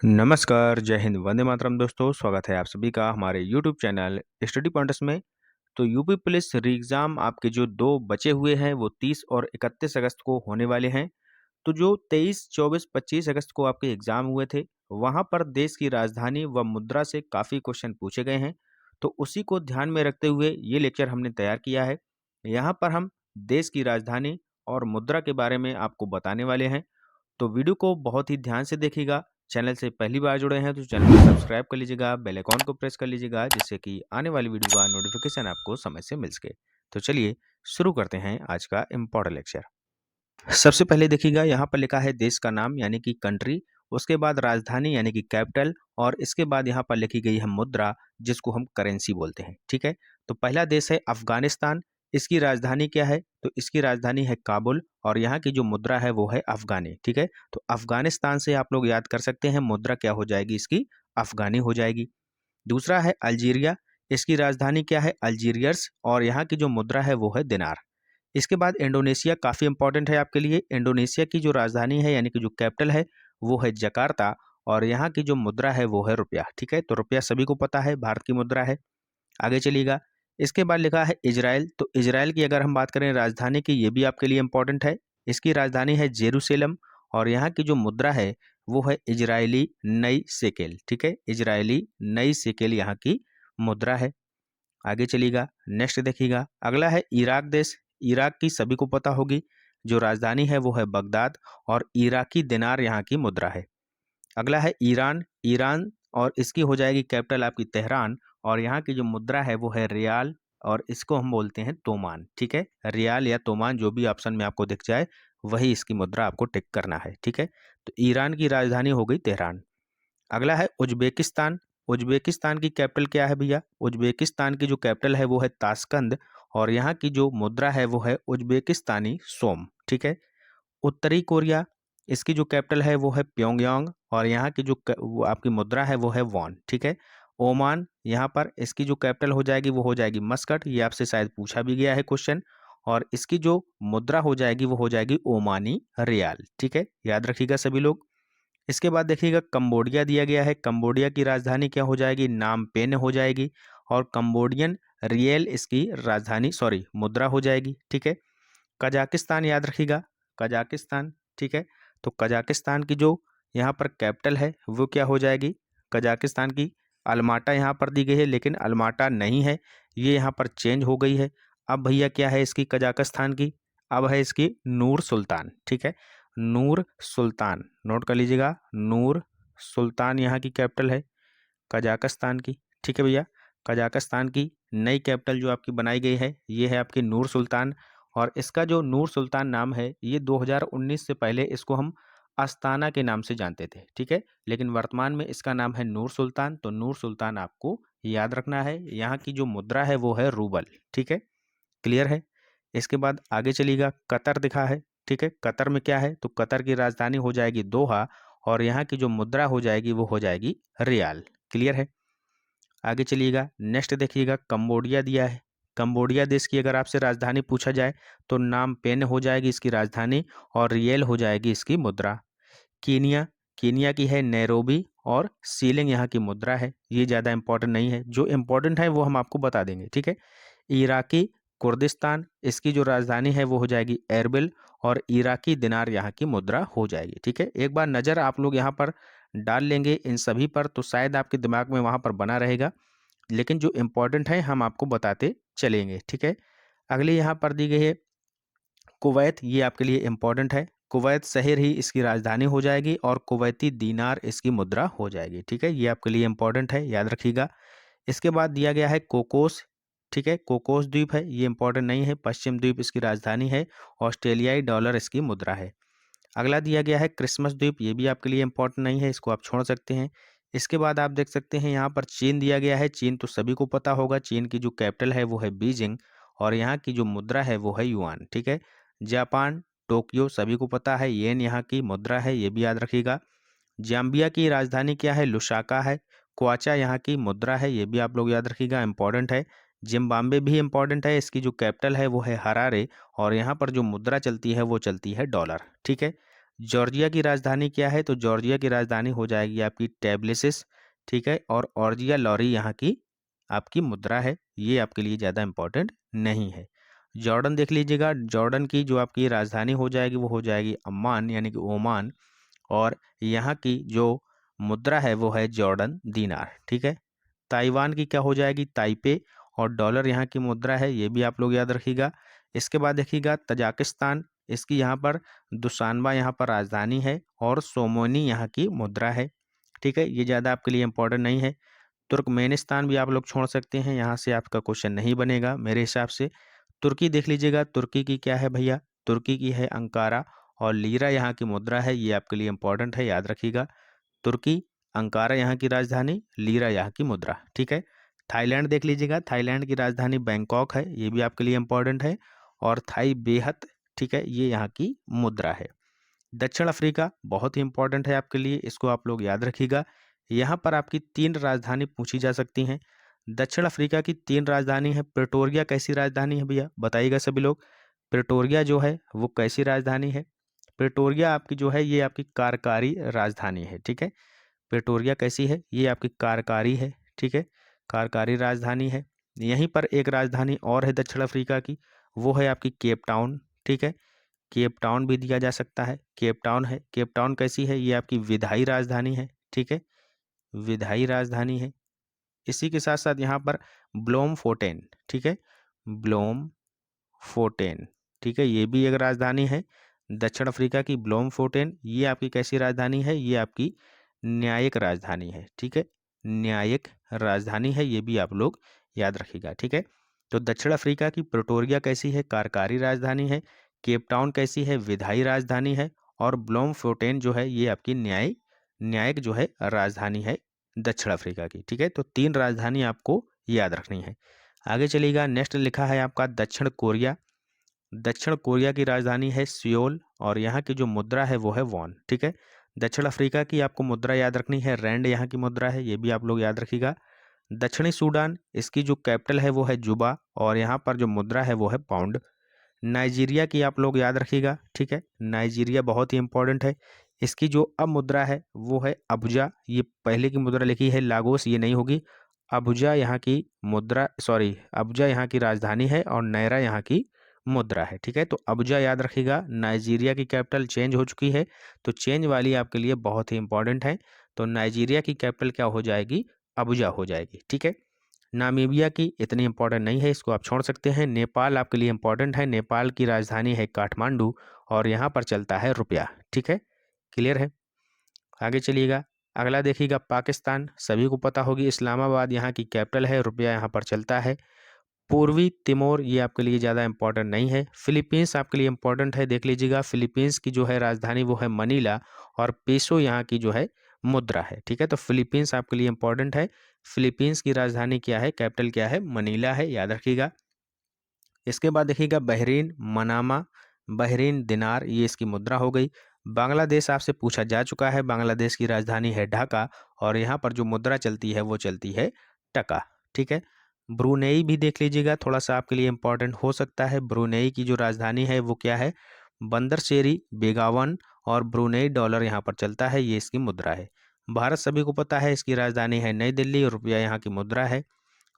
नमस्कार, जय हिंद, वंदे मातरम दोस्तों। स्वागत है आप सभी का हमारे यूट्यूब चैनल स्टडी पॉइंट्स में। तो यूपी पुलिस री एग्ज़ाम आपके जो 2 बचे हुए हैं वो 30 और 31 अगस्त को होने वाले हैं। तो जो 23, 24, 25 अगस्त को आपके एग्ज़ाम हुए थे, वहाँ पर देश की राजधानी व मुद्रा से काफ़ी क्वेश्चन पूछे गए हैं। तो उसी को ध्यान में रखते हुए ये लेक्चर हमने तैयार किया है। यहाँ पर हम देश की राजधानी और मुद्रा के बारे में आपको बताने वाले हैं। तो वीडियो को बहुत ही ध्यान से देखिएगा। चैनल से पहली बार जुड़े हैं तो चैनल को सब्सक्राइब कर लीजिएगा, बेल आइकॉन को प्रेस कर लीजिएगा, जिससे कि आने वाली वीडियो का नोटिफिकेशन आपको समय से मिल सके। तो चलिए शुरू करते हैं आज का इम्पोर्टेंट लेक्चर। सबसे पहले देखिएगा, यहाँ पर लिखा है देश का नाम यानी कि कंट्री, उसके बाद राजधानी यानी कि कैपिटल, और इसके बाद यहाँ पर लिखी गई है मुद्रा, जिसको हम करेंसी बोलते हैं। ठीक है, तो पहला देश है अफगानिस्तान। इसकी राजधानी क्या है? तो इसकी राजधानी है काबुल, और यहाँ की जो मुद्रा है वो है अफगानी। ठीक है, तो अफगानिस्तान से आप लोग याद कर सकते हैं मुद्रा क्या हो जाएगी, इसकी अफगानी हो जाएगी। दूसरा है अल्जीरिया। इसकी राजधानी क्या है? अल्जीरियर्स, और यहाँ की जो मुद्रा है वो है दिनार। इसके बाद इंडोनेशिया काफ़ी इंपॉर्टेंट है आपके लिए। इंडोनेशिया की जो राजधानी है यानी कि जो कैपिटल है वो है जकार्ता, और यहाँ की जो मुद्रा है वो है रुपया। ठीक है, तो रुपया सभी को पता है भारत की मुद्रा है। आगे चलिएगा, इसके बाद लिखा है इजराइल। तो इजराइल की अगर हम बात करें राजधानी की, ये भी आपके लिए इंपॉर्टेंट है। इसकी राजधानी है जेरूसलम, और यहाँ की जो मुद्रा है वो है इजरायली नई शेकेल। ठीक है, इजरायली नई शेकेल यहाँ की मुद्रा है। आगे चलिएगा, नेक्स्ट देखिएगा, अगला है इराक देश। इराक की सभी को पता होगी, जो राजधानी है वो है बगदाद, और इराकी दिनार यहाँ की मुद्रा है। अगला है ईरान। ईरान, और इसकी हो जाएगी कैपिटल आपकी तेहरान, और यहाँ की जो मुद्रा है वो है रियाल, और इसको हम बोलते हैं तोमान। ठीक है, रियाल या तोमान जो भी ऑप्शन में आपको दिख जाए वही इसकी मुद्रा आपको टिक करना है। ठीक है, तो ईरान की राजधानी हो गई तेहरान। अगला है उज्बेकिस्तान। उज्बेकिस्तान की कैपिटल क्या है भैया? उज्बेकिस्तान की जो कैपिटल है वो है ताशकंद, और यहाँ की जो मुद्रा है वो है उज्बेकिस्तानी सोम। ठीक है, उत्तरी कोरिया। इसकी जो कैपिटल है वो है प्योंगयांग, और यहाँ की जो वो आपकी मुद्रा है वो है वॉन। ठीक है, ओमान, यहाँ पर इसकी जो कैपिटल हो जाएगी वो हो जाएगी मस्कट। ये आपसे शायद पूछा भी गया है क्वेश्चन, और इसकी जो मुद्रा हो जाएगी वो हो जाएगी ओमानी रियाल। ठीक है, याद रखिएगा सभी लोग। इसके बाद देखिएगा कंबोडिया दिया गया है। कंबोडिया की राजधानी क्या हो जाएगी? नाम पेन हो जाएगी, और कंबोडियन रियल इसकी राजधानी मुद्रा हो जाएगी। ठीक है, कजाकिस्तान याद रखिएगा, कजाकिस्तान। ठीक है, तो कजाकिस्तान की जो यहाँ पर कैपिटल है वो क्या हो जाएगी? कजाकिस्तान की अलमाटा यहाँ पर दी गई है, लेकिन अलमाटा नहीं है, ये यहाँ पर चेंज हो गई है। अब भैया क्या है इसकी कजाकिस्तान की? अब है इसकी नूर सुल्तान। ठीक है, नूर सुल्तान, नोट कर लीजिएगा, नूर सुल्तान यहाँ की कैपिटल है कजाकिस्तान की। ठीक है भैया, कजाकिस्तान की नई कैपिटल जो आपकी बनाई गई है ये है आपकी नूर सुल्तान, और इसका जो नूर सुल्तान नाम है ये 2019 से पहले इसको हम अस्ताना के नाम से जानते थे। ठीक है, लेकिन वर्तमान में इसका नाम है नूर सुल्तान। तो नूर सुल्तान आपको याद रखना है। यहाँ की जो मुद्रा है वो है रूबल। ठीक है, क्लियर है। इसके बाद आगे चलिएगा, कतर दिखा है। ठीक है, कतर में क्या है? तो कतर की राजधानी हो जाएगी दोहा, और यहाँ की जो मुद्रा हो जाएगी वो हो जाएगी रियाल। क्लियर है। आगे चलिएगा, नेक्स्ट देखिएगा, कंबोडिया दिया है। कंबोडिया देश की अगर आपसे राजधानी पूछा जाए तो नाम पेन हो जाएगी इसकी राजधानी, और रियल हो जाएगी इसकी मुद्रा। कीनिया, कीनिया की है नैरोबी, और सीलिंग यहाँ की मुद्रा है। ये ज़्यादा इंपॉर्टेंट नहीं है, जो इंपॉर्टेंट है वो हम आपको बता देंगे। ठीक है, इराकी कुर्दिस्तान, इसकी जो राजधानी है वो हो जाएगी एरबिल, और इराकी दिनार यहाँ की मुद्रा हो जाएगी। ठीक है, एक बार नज़र आप लोग यहाँ पर डाल लेंगे इन सभी पर तो शायद आपके दिमाग में वहाँ पर बना रहेगा, लेकिन जो इम्पोर्टेंट है हम आपको बताते चलेंगे। ठीक है, अगली यहाँ पर दी गई है कुवैत, ये आपके लिए इम्पोर्टेंट है। कुवैत शहर ही इसकी राजधानी हो जाएगी, और कुवैती दीनार इसकी मुद्रा हो जाएगी। ठीक है, ये आपके लिए इम्पोर्टेंट है, याद रखिएगा। इसके बाद दिया गया है कोकोस। ठीक है, कोकोस द्वीप है, ये इंपॉर्टेंट नहीं है, पश्चिम द्वीप इसकी राजधानी है, ऑस्ट्रेलियाई डॉलर इसकी मुद्रा है। अगला दिया गया है क्रिसमस द्वीप, ये भी आपके लिए इंपॉर्टेंट नहीं है, इसको आप छोड़ सकते हैं। इसके बाद आप देख सकते हैं यहाँ पर चीन दिया गया है। चीन तो सभी को पता होगा, चीन की जो कैपिटल है वो है बीजिंग, और यहाँ की जो मुद्रा है वो है युआन। ठीक है, जापान टोक्यो सभी को पता है, येन यहाँ की मुद्रा है, ये भी याद रखिएगा। जाम्बिया की राजधानी क्या है? लुसाका है। क्वाचा यहाँ की मुद्रा है, ये भी आप लोग याद रखिएगा, इंपॉर्टेंट है। जिम्बाब्वे भी इंपॉर्टेंट है, इसकी जो कैपिटल है वो है हरारे, और यहाँ पर जो मुद्रा चलती है वो चलती है डॉलर। ठीक है, जॉर्जिया की राजधानी क्या है? तो जॉर्जिया की राजधानी हो जाएगी आपकी टैब्लिसिस, ठीक है। और ऑर्जिया लॉरी यहाँ की आपकी मुद्रा है, ये आपके लिए ज़्यादा इम्पोर्टेंट नहीं है। जॉर्डन देख लीजिएगा, जॉर्डन की जो आपकी राजधानी हो जाएगी वो हो जाएगी अम्मान यानी कि ओमान, और यहाँ की जो मुद्रा है वो है जॉर्डन दीनार, ठीक है। ताइवान की क्या हो जाएगी? ताइपे, और डॉलर यहाँ की मुद्रा है, ये भी आप लोग याद रखिएगा। इसके बाद देखिएगा तजाकिस्तान, इसकी यहाँ पर दुशानबा यहाँ पर राजधानी है, और सोमोनी यहाँ की मुद्रा है, ठीक है। ये ज़्यादा आपके लिए इंपॉर्टेंट नहीं है। तुर्कमेनिस्तान भी आप लोग छोड़ सकते हैं, यहाँ से आपका क्वेश्चन नहीं बनेगा मेरे हिसाब से। तुर्की देख लीजिएगा, तुर्की की क्या है भैया? तुर्की की है अंकारा, और लीरा यहाँ की मुद्रा है, ये आपके लिए इंपॉर्टेंट है, याद रखिएगा। तुर्की, अंकारा यहाँ की राजधानी, लीरा यहाँ की मुद्रा, ठीक है। थाईलैंड देख लीजिएगा, थाईलैंड की राजधानी बैंकॉक है, ये भी आपके लिए इंपॉर्टेंट है, और थाई बेहत, ठीक है, ये यहाँ की मुद्रा है। दक्षिण अफ्रीका बहुत ही इंपॉर्टेंट है आपके लिए, इसको आप लोग याद रखिएगा। यहाँ पर आपकी 3 राजधानी पूछी जा सकती हैं। दक्षिण अफ्रीका की 3 राजधानी है। प्रिटोरिया कैसी राजधानी है भैया? बताइएगा सभी लोग। प्रिटोरिया जो है वो कैसी राजधानी है? प्रिटोरिया आपकी जो है ये आपकी कार्यकारी राजधानी है, ठीक है। प्रिटोरिया कैसी है? ये आपकी कार्यकारी है, ठीक है, कार्यकारी राजधानी है। यहीं पर एक राजधानी और है दक्षिण अफ्रीका की, वो है आपकी केप टाउन, ठीक है। केप टाउन भी दिया जा सकता है, केप टाउन है। केप टाउन कैसी है? ये आपकी विधायी राजधानी है, ठीक है, विधायी राजधानी है। इसी के साथ साथ यहाँ पर ब्लोम फोर्टेन, ठीक है, ब्लोम फोर्टेन, ठीक है, ये भी एक राजधानी है दक्षिण अफ्रीका की। ब्लोम फोर्टेन ये आपकी कैसी राजधानी है? ये आपकी न्यायिक राजधानी है, ठीक है, न्यायिक राजधानी है, ये भी आप लोग याद रखिएगा, ठीक है। तो दक्षिण अफ्रीका की प्रिटोरिया कैसी है? कार्यकारी राजधानी है। केप टाउन कैसी है? विधायी राजधानी है। और ब्लोम फोर्टेन जो है ये आपकी न्यायिक जो है राजधानी है दक्षिण अफ्रीका की, ठीक है। तो 3 राजधानी आपको याद रखनी है। आगे चलिएगा, नेक्स्ट लिखा है आपका दक्षिण कोरिया। दक्षिण कोरिया की राजधानी है सियोल, और यहाँ की जो मुद्रा है वो है वॉन, ठीक है। दक्षिण अफ्रीका की आपको मुद्रा याद रखनी है, रैंड यहाँ की मुद्रा है, ये भी आप लोग याद रखिएगा। दक्षिणी सूडान, इसकी जो कैपिटल है वो है जुबा, और यहाँ पर जो मुद्रा है वो है पाउंड। नाइजीरिया की आप लोग याद रखिएगा, ठीक है, नाइजीरिया बहुत ही इंपॉर्टेंट है। इसकी जो अब मुद्रा है वो है अबुजा, ये पहले की मुद्रा लिखी है लागोस, ये नहीं होगी। अबुजा यहाँ की मुद्रा, सॉरी, अबुजा यहाँ की राजधानी है, और नायरा यहाँ की मुद्रा है, ठीक है। तो अबुजा याद रखिएगा। नाइजीरिया की कैपिटल चेंज हो चुकी है, तो चेंज वाली आपके लिए बहुत ही इंपॉर्टेंट है। तो नाइजीरिया की कैपिटल क्या हो जाएगी? अबुजा हो जाएगी, ठीक है। नामीबिया की इतनी इंपॉर्टेंट नहीं है, इसको आप छोड़ सकते हैं। नेपाल आपके लिए इंपॉर्टेंट है, नेपाल की राजधानी है काठमांडू, और यहाँ पर चलता है रुपया, ठीक है, क्लियर है। आगे चलिएगा, अगला देखिएगा पाकिस्तान, सभी को पता होगी इस्लामाबाद यहाँ की कैपिटल है, रुपया यहाँ पर चलता है। पूर्वी तिमोर ये आपके लिए ज़्यादा इंपॉर्टेंट नहीं है। फिलीपींस आपके लिए इंपॉर्टेंट है, देख लीजिएगा, फिलीपींस की जो है राजधानी वो है मनीला, और पेसो यहाँ की जो है मुद्रा है, ठीक है। तो फिलीपींस आपके लिए इंपॉर्टेंट है। फिलीपींस की राजधानी क्या है? कैपिटल क्या है? मनीला है, याद रखिएगा। इसके बाद देखिएगा बहरीन मनामा, बहरीन दिनार, ये इसकी मुद्रा हो गई। बांग्लादेश आपसे पूछा जा चुका है, बांग्लादेश की राजधानी है ढाका, और यहाँ पर जो मुद्रा चलती है वो चलती है टका, ठीक है। ब्रुनेई भी देख लीजिएगा, थोड़ा सा आपके लिए इंपॉर्टेंट हो सकता है। ब्रुनेई की जो राजधानी है वो क्या है? बंदरशेरी बेगावन, और ब्रुनेई डॉलर यहाँ पर चलता है, ये इसकी मुद्रा है। भारत सभी को पता है, इसकी राजधानी है नई दिल्ली, और रुपया यहाँ की मुद्रा है।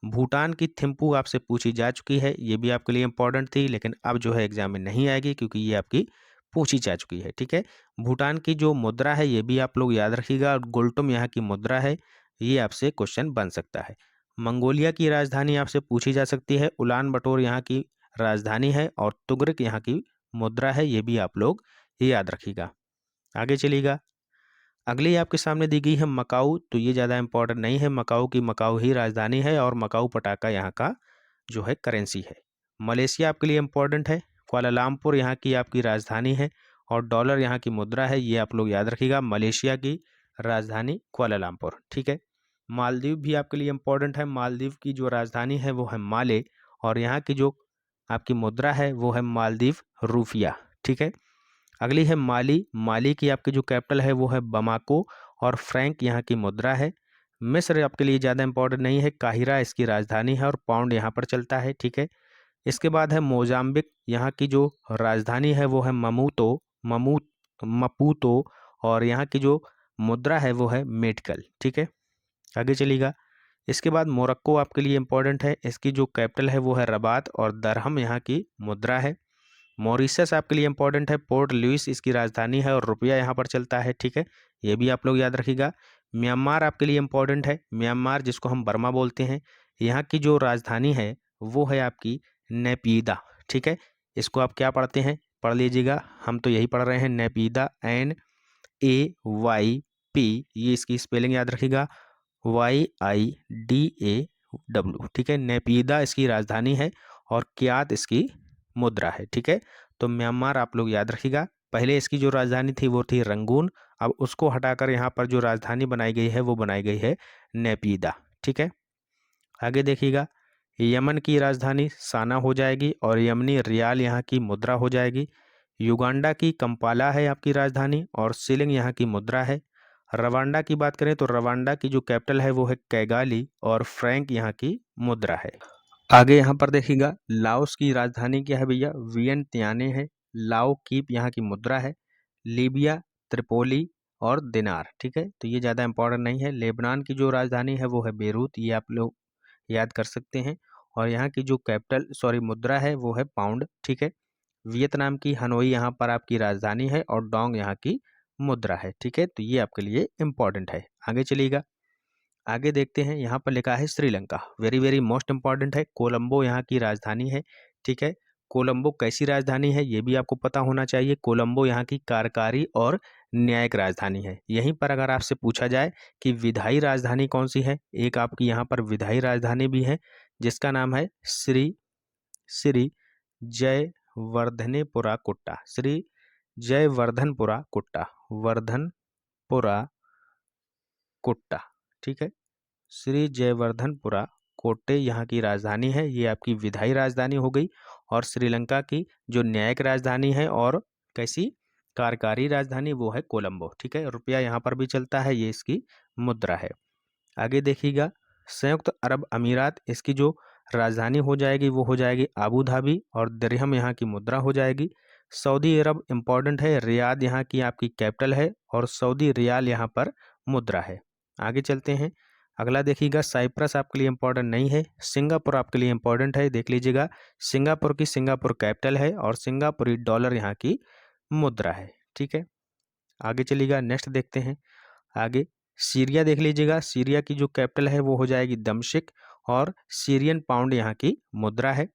भूटान की थिम्पू आपसे पूछी जा चुकी है, ये भी आपके लिए इंपॉर्टेंट थी, लेकिन अब जो है एग्जाम में नहीं आएगी क्योंकि ये आपकी पूछी जा चुकी है, ठीक है। भूटान की जो मुद्रा है ये भी आप लोग याद रखिएगा, और गुल्टुम यहाँ की मुद्रा है, ये आपसे क्वेश्चन बन सकता है। मंगोलिया की राजधानी आपसे पूछी जा सकती है, उलान बटोर यहाँ की राजधानी है, और तुगरक यहाँ की मुद्रा है, ये भी आप लोग याद रखिएगा। आगे चलिएगा, अगली आपके सामने दी गई है मकाऊ, तो ये ज़्यादा इंपॉर्टेंट नहीं है। मकाऊ की मकाऊ ही राजधानी है, और मकाऊ पटाखा यहाँ का जो है करेंसी है। मलेशिया आपके लिए इंपॉर्टेंट है, कुआलालंपुर यहाँ की आपकी राजधानी है, और डॉलर यहाँ की मुद्रा है, ये आप लोग याद रखिएगा। मलेशिया की राजधानी कुआलालंपुर, ठीक है। मालदीव भी आपके लिए इंपॉर्टेंट है, मालदीव की जो राजधानी है वो है माले, और यहाँ की जो आपकी मुद्रा है वो है मालदीव रूफिया, ठीक है। अगली है माली, माली की आपकी जो कैपिटल है वो है बमाको, और फ्रैंक यहाँ की मुद्रा है। मिस्र आपके लिए ज़्यादा इंपॉर्टेंट नहीं है, काहिरा इसकी राजधानी है, और पाउंड यहाँ पर चलता है, ठीक है। इसके बाद है मोजाम्बिक, यहाँ की जो राजधानी है वो है ममूतो, ममूत, मपूतो, और यहाँ की जो मुद्रा है वो है मेटकल। ठीक है, आगे चलिएगा। इसके बाद मोरक्को आपके लिए इंपॉर्टेंट है, इसकी जो कैपिटल है वो है रबात और दरहम यहाँ की मुद्रा है। मॉरिशस आपके लिए इंपॉर्टेंट है, पोर्ट लुइस इसकी राजधानी है और रुपया यहाँ पर चलता है। ठीक है, ये भी आप लोग याद रखिएगा। म्यांमार आपके लिए इंपॉर्टेंट है, म्यांमार जिसको हम बर्मा बोलते हैं, यहाँ की जो राजधानी है वो है आपकी नेपीदा। ठीक है, इसको आप क्या पढ़ते हैं, पढ़ लीजिएगा, हम तो यही पढ़ रहे हैं, नेपीदा, NAYP, ये इसकी स्पेलिंग याद रखिएगा, YIDAW। ठीक है, नेपीदा इसकी राजधानी है और क्यात इसकी मुद्रा है। ठीक है, तो म्यांमार आप लोग याद रखिएगा। पहले इसकी जो राजधानी थी वो थी रंगून, अब उसको हटाकर यहाँ पर जो राजधानी बनाई गई है वो बनाई गई है नेपीदा। ठीक है, आगे देखिएगा, यमन की राजधानी साना हो जाएगी और यमनी रियाल यहाँ की मुद्रा हो जाएगी। युगांडा की कंपाला है आपकी राजधानी और शिलिंग यहाँ की मुद्रा है। रवांडा की बात करें तो रवांडा की जो कैपिटल है वो है कैगाली और फ्रैंक यहाँ की मुद्रा है। आगे यहाँ पर देखिएगा, लाओस की राजधानी क्या है भैया, वियंतियाने है। लाओ कीप यहाँ की मुद्रा है। लीबिया, त्रिपोली और दिनार। ठीक है, तो ये ज़्यादा इंपॉर्टेंट नहीं है। लेबनान की जो राजधानी है वो है बेरूत, ये आप लोग याद कर सकते हैं। और यहाँ की जो मुद्रा है वो है पाउंड। ठीक है, वियतनाम की हनोई यहाँ पर आपकी राजधानी है और डोंग यहाँ की मुद्रा है। ठीक है, तो ये आपके लिए इंपॉर्टेंट है। आगे चलिएगा, आगे देखते हैं, यहाँ पर लिखा है Sri Lanka, very very most important है। कोलंबो यहाँ की राजधानी है। ठीक है, कोलंबो कैसी राजधानी है ये भी आपको पता होना चाहिए। कोलंबो यहाँ की कार्यकारी और न्यायिक राजधानी है। यहीं पर अगर आपसे पूछा जाए कि विधायी राजधानी कौन सी है, एक आपकी यहाँ पर विधायी राजधानी भी है जिसका नाम है श्री श्री जयवर्धनेपुरा कुट्टा। श्री जयवर्धनपुरा कुट्टा, वर्धनपुरा कुट्टा। ठीक है, श्री जयवर्धनपुरा कोट्टे यहाँ की राजधानी है, ये आपकी विधायी राजधानी हो गई। और श्रीलंका की जो न्यायिक राजधानी है और कैसी कार्यकारी राजधानी वो है कोलंबो। ठीक है, रुपया यहाँ पर भी चलता है, ये इसकी मुद्रा है। आगे देखिएगा, संयुक्त अरब अमीरात, इसकी जो राजधानी हो जाएगी वो हो जाएगी आबू धाबी और दिरहम यहाँ की मुद्रा हो जाएगी। सऊदी अरब इंपॉर्टेंट है, रियाद यहाँ की आपकी कैपिटल है और सऊदी रियाल यहाँ पर मुद्रा है। आगे चलते हैं, अगला देखिएगा, साइप्रस आपके लिए इंपॉर्टेंट नहीं है। सिंगापुर आपके लिए इंपॉर्टेंट है, देख लीजिएगा, सिंगापुर की सिंगापुर कैपिटल है और सिंगापुरी डॉलर यहाँ की मुद्रा है। ठीक है, आगे चलिएगा, नेक्स्ट देखते हैं। आगे सीरिया देख लीजिएगा, सीरिया की जो कैपिटल है वो हो जाएगी दमश्क और सीरियन पाउंड यहाँ की मुद्रा है।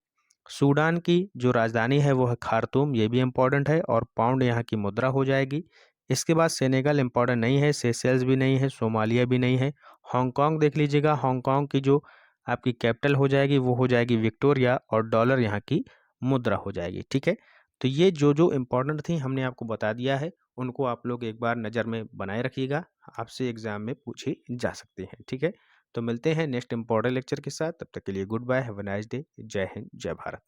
सूडान की जो राजधानी है वो है खार्तूम, ये भी इंपॉर्टेंट है और पाउंड यहाँ की मुद्रा हो जाएगी। इसके बाद सेनेगल इंपॉर्टेंट नहीं है, सेशेल्स भी नहीं है, सोमालिया भी नहीं है। हांगकांग देख लीजिएगा, हांगकांग की जो आपकी कैपिटल हो जाएगी वो हो जाएगी विक्टोरिया और डॉलर यहाँ की मुद्रा हो जाएगी। ठीक है, तो ये जो जो इम्पोर्टेंट थी हमने आपको बता दिया है, उनको आप लोग एक बार नज़र में बनाए रखिएगा, आपसे एग्जाम में पूछे जा सकते हैं। ठीक है, तो मिलते हैं नेक्स्ट इंपॉर्टेंट लेक्चर के साथ, तब तक के लिए good bye, have a nice day, जय हिंद, जय भारत।